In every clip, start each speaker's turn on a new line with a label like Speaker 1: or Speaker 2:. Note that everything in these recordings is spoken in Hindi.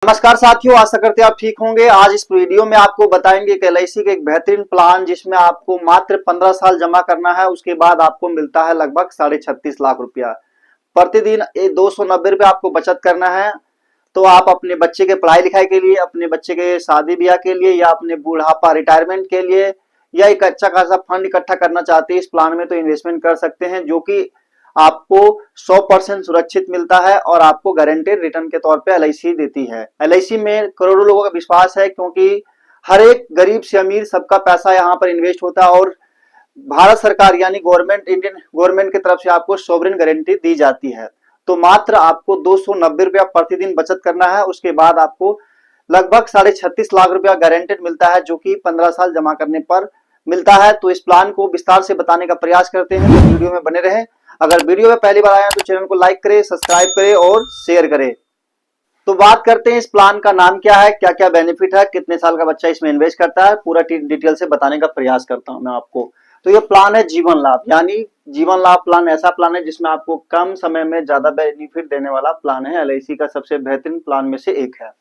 Speaker 1: नमस्कार साथियों, आशा करते हैं आप ठीक होंगे। आज इस वीडियो में आपको बताएंगे कि एलआईसी का एक बेहतरीन प्लान जिसमें आपको मात्र 15 साल जमा करना है। उसके बाद आपको मिलता है लगभग 36.5 लाख रुपया। प्रतिदिन 290 रुपये आपको बचत करना है। तो आप अपने बच्चे के पढ़ाई लिखाई के लिए, अपने बच्चे के शादी ब्याह के लिए, या अपने बुढ़ापा रिटायरमेंट के लिए, या एक अच्छा खासा फंड इकट्ठा करना चाहते हैं इस प्लान में, तो इन्वेस्टमेंट कर सकते हैं, जो कि आपको 100% सुरक्षित मिलता है और आपको गारंटेड रिटर्न के तौर पे एलआईसी देती है। एलआईसी में करोड़ों लोगों का विश्वास है, क्योंकि हर एक गरीब से अमीर सबका पैसा यहाँ पर इन्वेस्ट होता है और भारत सरकार यानी गवर्नमेंट, इंडियन गवर्नमेंट की तरफ से आपको सोवरेन गारंटी दी जाती है। तो मात्र आपको 290 रुपया प्रतिदिन बचत करना है। उसके बाद आपको लगभग 36.5 लाख रुपया गारंटेड मिलता है, जो कि 15 साल जमा करने पर मिलता है। तो इस प्लान को विस्तार से बताने का प्रयास करते हैं, तो वीडियो में बने रहें। अगर वीडियो में पहली बार आए हैं तो चैनल को लाइक करें, सब्सक्राइब करें और शेयर करें। तो बात करते हैं इस प्लान का नाम क्या है, क्या क्या बेनिफिट है, कितने साल का बच्चा इसमें इन्वेस्ट करता है, पूरा डिटेल से बताने का प्रयास करता हूं मैं आपको। तो ये प्लान है जीवन लाभ, यानी जीवन लाभ प्लान ऐसा प्लान है जिसमें आपको कम समय में ज्यादा बेनिफिट देने वाला प्लान है। एलआईसी का सबसे बेहतरीन प्लान में से एक है।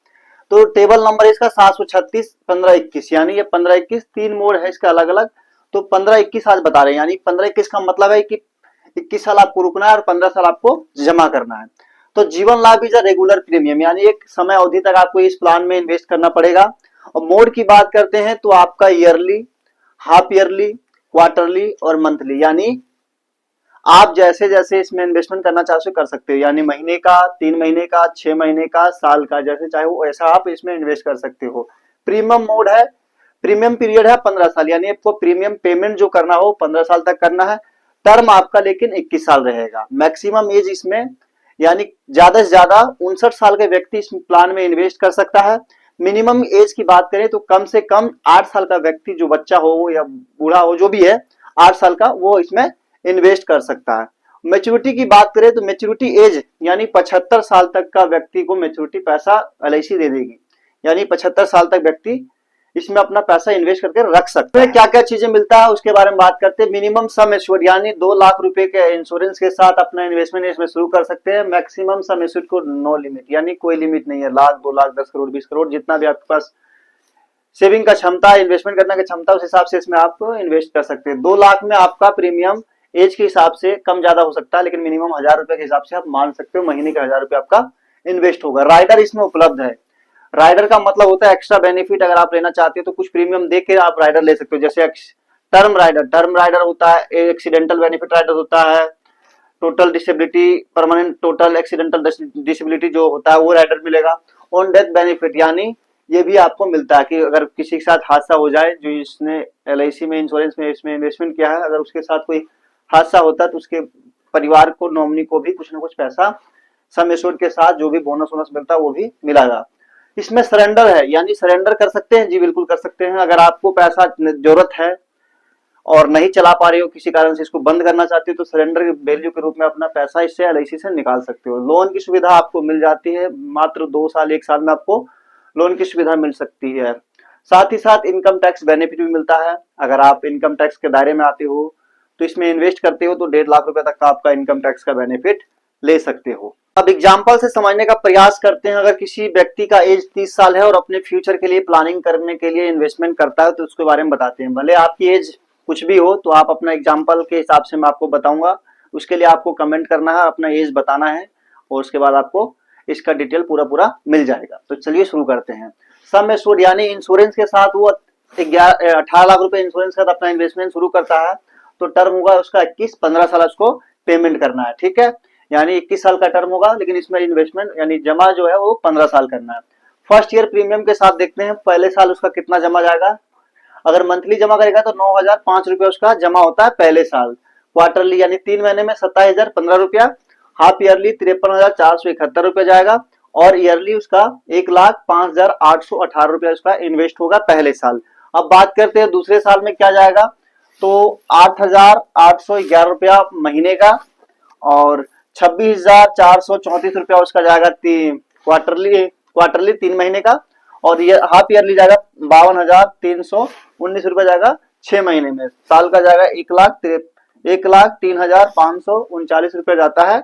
Speaker 1: तो टेबल नंबर इसका 736 1521, यानी ये 1521 तीन मोड है इसका अलग अलग। तो 1521 आज बता रहे हैं, यानी 1521 का मतलब है कि 21 साल आपको रुकना है और 15 साल आपको जमा करना है। तो जीवन लाभ इज अ रेगुलर प्रीमियम, यानी एक समय अवधि तक आपको इस प्लान में इन्वेस्ट करना पड़ेगा। और मोड की बात करते हैं तो आपका ईयरली, हाफ ईयरली, क्वार्टरली और मंथली, यानी आप जैसे जैसे इसमें इन्वेस्टमेंट करना चाहते हो कर सकते हो, यानी महीने का, 3 महीने का, 6 महीने का, साल का, जैसे चाहे वो ऐसा आप इसमें इन्वेस्ट कर सकते हो। प्रीमियम मोड है, प्रीमियम पीरियड है 15 साल, यानी आपको प्रीमियम पेमेंट जो करना हो 15 साल तक करना है। टर्म आपका लेकिन 21 साल रहेगा। मैक्सिमम एज इसमें, यानी ज्यादा से ज्यादा 59 साल के व्यक्ति इस प्लान में इन्वेस्ट कर सकता है। मिनिमम एज की बात करें तो कम से कम 8 साल का व्यक्ति, जो बच्चा हो या बूढ़ा हो, जो भी है 8 साल का, वो इसमें इन्वेस्ट कर सकता है। मेच्योरिटी की बात करें तो मेच्योरिटी एज, यानी 75 साल तक का व्यक्ति को मेच्योरिटी पैसा एलआईसी दे देगी, यानी 75 साल तक व्यक्ति इसमें अपना पैसा इन्वेस्ट करके रख सकते हैं। क्या क्या चीजें मिलता है उसके बारे में बात करते हैं। मिनिमम सम एश्योर्ड, यानी 2 लाख रुपए के इंश्योरेंस के साथ अपना इन्वेस्टमेंट इसमें शुरू कर सकते हैं। मैक्सिमम सम एश्योर्ड को नो लिमिट, यानी कोई लिमिट नहीं है। लाख, 2 लाख, 10 करोड़, 20 करोड़, जितना भी आपके पास सेविंग का क्षमता है, इन्वेस्टमेंट करने की क्षमता, उस हिसाब से इसमें आप इन्वेस्ट कर सकते हैं। 2 लाख में आपका प्रीमियम एज के हिसाब से कम ज्यादा हो सकता है, लेकिन मिनिमम 1000 रुपए के हिसाब से आप मान सकते हो, महीने के 1000 रुपए आपका इन्वेस्ट होगा। राइडर इसमें उपलब्ध है। राइडर का मतलब होता है एक्स्ट्रा बेनिफिट, अगर आप लेना चाहते हो तो कुछ प्रीमियम देके आप राइडर ले सकते हो, जैसे टर्म राइडर होता है, एक्सीडेंटल बेनिफिट राइडर होता है, total disability, permanent total accidental disability जो होता है वो राइडर मिलेगा। ऑन डेथ बेनिफिट, यानी ये भी आपको मिलता है कि अगर किसी के साथ हादसा हो जाए, जो इसने एलआईसी में इंश्योरेंस में इसमें इन्वेस्टमेंट किया है, अगर उसके साथ कोई हादसा होता है तो उसके परिवार को, नॉमिनी को भी कुछ ना कुछ पैसा सम एश्योर्ड के साथ जो भी बोनस वोनस मिलता है वो भी मिलेगा। इसमें सरेंडर है, यानी सरेंडर कर सकते हैं। जी बिल्कुल कर सकते हैं। अगर आपको पैसा जरूरत है और नहीं चला पा रहे हो, किसी कारण से इसको बंद करना चाहते हो, तो सरेंडर वैल्यू के रूप में अपना पैसा इससे एलआईसी से निकाल सकते हो। लोन की सुविधा आपको मिल जाती है, मात्र 2 साल 1 साल में आपको लोन की सुविधा मिल सकती है। साथ ही साथ इनकम टैक्स बेनिफिट भी मिलता है। अगर आप इनकम टैक्स के दायरे में आते हो तो इसमें इन्वेस्ट करते हो तो 1.5 लाख रुपए तक का आपका इनकम टैक्स का बेनिफिट ले सकते हो। अब एग्जाम्पल से समझने का प्रयास करते हैं। अगर किसी व्यक्ति का एज 30 साल है और अपने फ्यूचर के लिए प्लानिंग करने के लिए इन्वेस्टमेंट करता है, तो उसके बारे में बताते हैं। भले आपकी एज कुछ भी हो, तो आप अपना एग्जाम्पल के हिसाब से मैं आपको बताऊंगा। उसके लिए आपको कमेंट करना है, अपना एज बताना है, और उसके बाद आपको इसका डिटेल पूरा मिल जाएगा। तो चलिए शुरू करते हैं। सम एश्योर्ड, यानी इंश्योरेंस के साथ वो 18 लाख रुपए इंश्योरेंस के साथ अपना इन्वेस्टमेंट शुरू करता है, तो टर्म होगा उसका 21, 15 साल उसको पेमेंट करना है। ठीक है, यानी 21 साल का टर्म होगा, लेकिन इसमें इन्वेस्टमेंट यानी जमा जो है वो 15 साल करना है। फर्स्ट ईयर प्रीमियम के साथ देखते हैं पहले साल उसका कितना जमा जाएगा। अगर मंथली जमा करेगा तो 9,005 रुपया उसका जमा होता है पहले साल। क्वार्टरली, यानी 3 महीने में 27,015 रुपया। हाफ ईयरली 53,471 रुपया जाएगा। और ईयरली उसका 1,05,818 रुपया उसका इन्वेस्ट होगा पहले साल। अब बात करते हैं दूसरे साल में क्या जाएगा, तो 8,811 रुपया महीने का, और 26,434 रुपया उसका जाएगा क्वार्टरली 3 महीने का। और ये हाफ ईयरली जाएगा 52,319 रुपया जाएगा 6 महीने में। साल का जाएगा 1,03,539 रुपया जाता है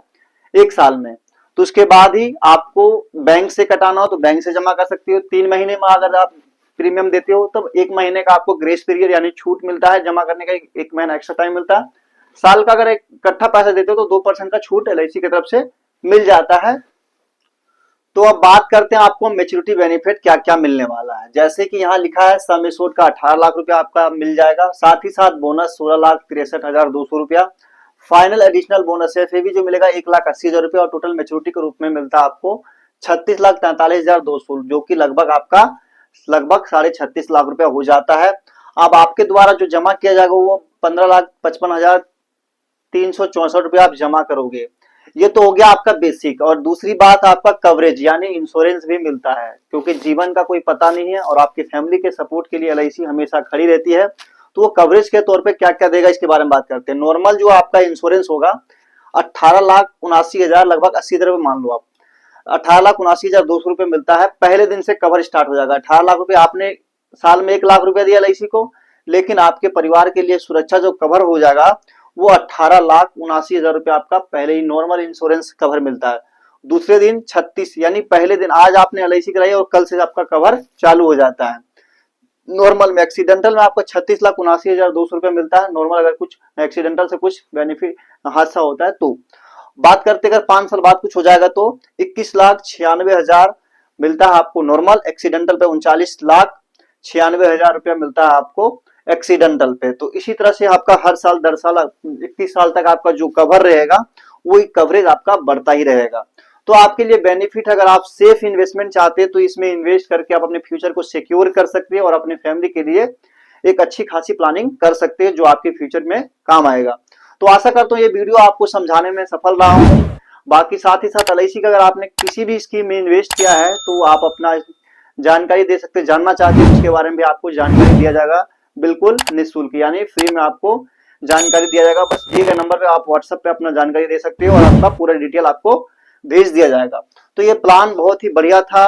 Speaker 1: 1 साल में। तो उसके बाद ही आपको बैंक से कटाना हो तो बैंक से जमा कर सकते हो। 3 महीने में अगर आप प्रीमियम देते हो तो 1 महीने का आपको ग्रेस पीरियड यानी छूट मिलता है, जमा करने का 1 महीना एक्स्ट्रा टाइम मिलता है। साल का अगर इकट्ठा पैसा देते हो तो 2% का छूट LIC की तरफ से मिल जाता है। तो अब बात करते हैं आपको मैच्योरिटी बेनिफिट क्या क्या मिलने वाला है। जैसे कि यहाँ लिखा है सम एश्योर्ड का 18 लाख रुपया आपका मिल जाएगा, साथ ही साथ बोनस 16,63,200 रुपया, फाइनल एडिशनल बोनस है भी जो मिलेगा 1,80,000 रुपया, और टोटल मैच्योरिटी के रूप में मिलता है आपको 36,43,200, जो कि लगभग आपका लगभग 36.5 लाख रुपया हो जाता है। अब आपके द्वारा जो जमा किया जाएगा वो 15,55,364 रुपया आप जमा करोगे। ये तो हो गया आपका बेसिक। और दूसरी बात आपका कवरेज यानी इंश्योरेंस भी मिलता है, क्योंकि जीवन का कोई पता नहीं है और आपकी फैमिली के सपोर्ट के लिए LIC हमेशा खड़ी रहती है। तो वो कवरेज के तौर पे क्या क्या देगा इसके बारे में बात करते हैं। नॉर्मल जो आपका इंश्योरेंस होगा 18,79,000 लगभग 80 रुपए मान लो आप, 18,79,200 रुपए मिलता है। पहले दिन से कवर स्टार्ट हो जाएगा। 18 लाख रुपए आपने साल में 1 लाख रुपया दिया LIC को, लेकिन आपके परिवार के लिए सुरक्षा जो कवर हो जाएगा वो 18,79,000 रुपया आपका पहले ही नॉर्मल इंश्योरेंस कवर मिलता है। दूसरे दिन 36 यानी पहले दिन आज आपने LIC कराई और कल से आपका कवर चालू हो जाता है। नॉर्मल में एक्सीडेंटल में आपको 36,79,200 रुपया मिलता है। नॉर्मल अगर कुछ एक्सीडेंटल से कुछ बेनिफिट हादसा होता है तो। बात करते अगर 5 साल बाद कुछ हो जाएगा तो 21,96,000 मिलता है आपको नॉर्मल। एक्सीडेंटल पे 39,96,000 रुपया मिलता है आपको एक्सीडेंटल पे। तो इसी तरह से आपका हर साल दर साल 21 साल तक आपका जो कवर रहेगा वही कवरेज आपका बढ़ता ही रहेगा। तो आपके लिए बेनिफिट, अगर आप सेफ इन्वेस्टमेंट चाहते हैं तो इसमें इन्वेस्ट करके आप अपने फ्यूचर को सिक्योर कर सकते हैं और अपने फैमिली के लिए एक अच्छी खासी प्लानिंग कर सकते हैं जो आपके फ्यूचर में काम आएगा। तो आशा करता हूँ ये वीडियो आपको समझाने में सफल रहा हूँ। बाकी साथ ही साथ LIC का अगर आपने किसी भी स्कीम में इन्वेस्ट किया है तो आप अपना जानकारी दे सकते हैं। जानना चाहते हैं उसके बारे में भी आपको जानकारी दिया जाएगा बिल्कुल निःशुल्क, यानी फ्री में आपको जानकारी दिया जाएगा। बस दिए गए नंबर पे आप WhatsApp पे अपना जानकारी दे सकते हो और आपका पूरा डिटेल आपको भेज दिया जाएगा। तो ये प्लान बहुत ही बढ़िया था।